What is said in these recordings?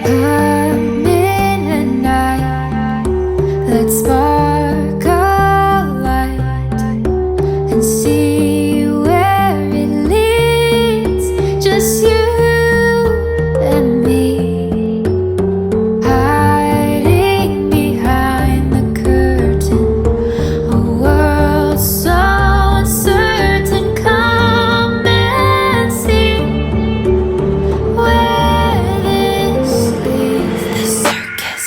Come in at night, let's spark a light and see where it leads. Just you and me, hiding behind the curtain, a world so uncertain. Come and see where this leads. The circus.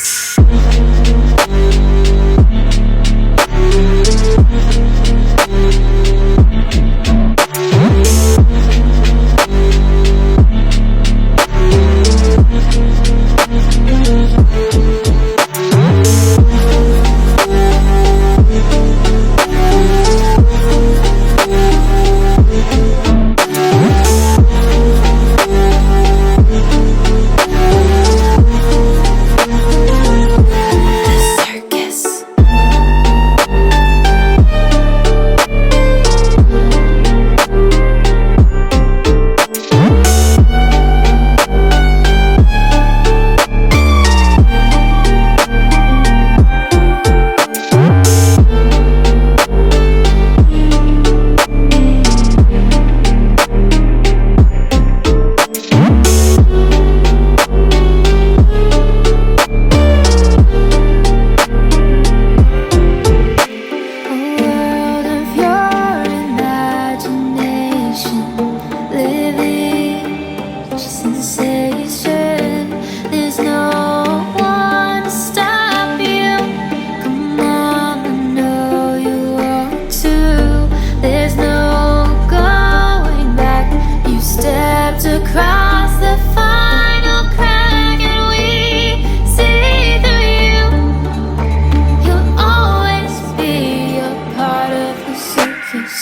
Across the final crack, and we see through you. You'll always be a part of the circus.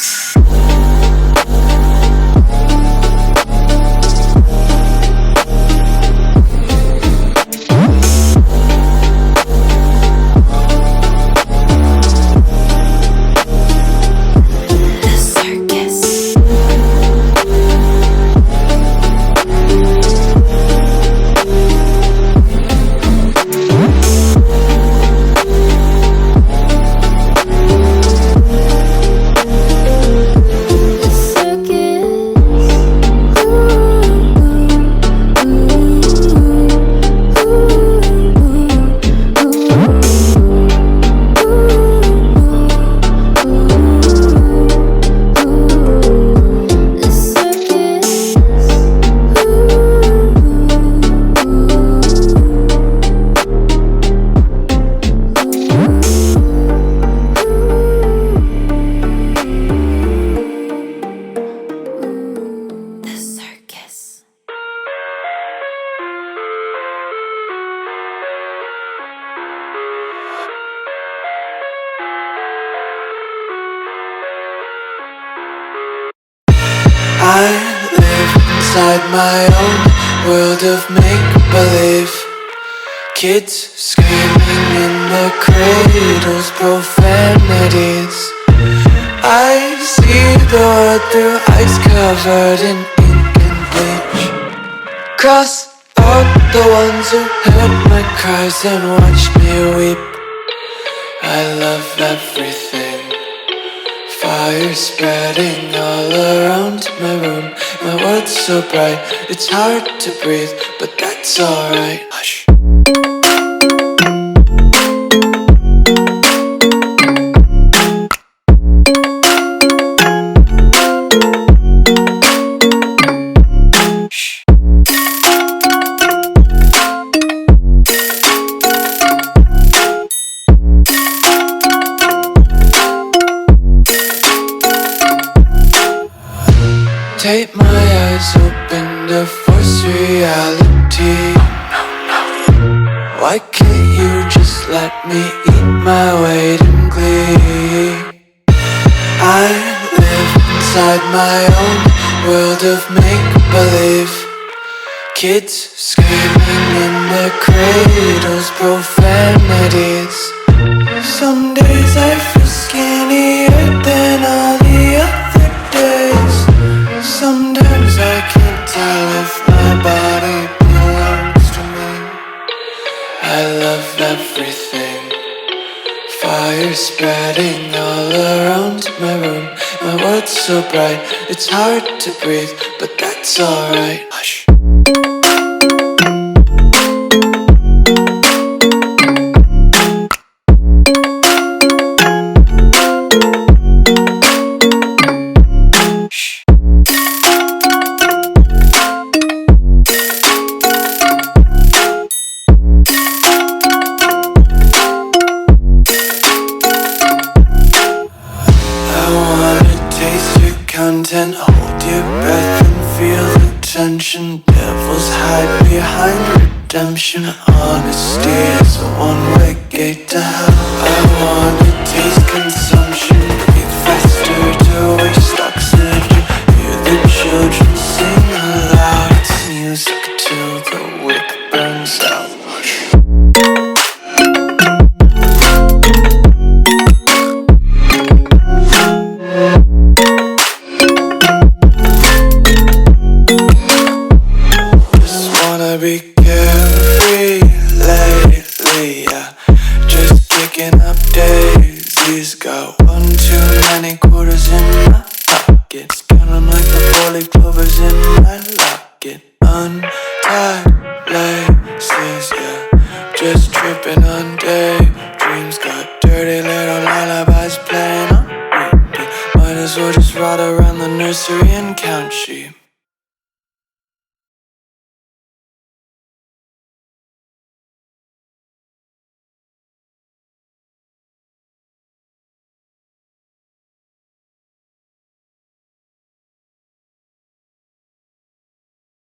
I live inside my own world of make-believe. Kids screaming in the cradles, profanities. I see the world through ice covered in ink and bleach. Cross out the ones who heard my cries and watched me weep. I love everything. Fire spreading all around my room. My world's so bright, it's hard to breathe, but that's alright. Hush. Take my eyes open to force reality. Why can't you just let me eat my weight in glee? I live inside my own world of make-believe. Kids screaming in their cradles, profanities. Some days I feel skinnier than all the other days. Sometimes I can't tell if my body belongs to me. spreading all around my room. My world's so bright, it's hard to breathe, but that's alright. Hush. Content, hold your breath and feel the tension. Devils hide behind redemption. Honesty is a one-way gate to hell. I wanna taste consumption, breathe faster to waste oxygen. Hear the children sing aloud. It's music till the wick burns out. Be carefree lately, yeah. Just kicking up daisies. Got one too many quarters in my pockets. Count 'em like the 4-leaf clovers in my locket. Untied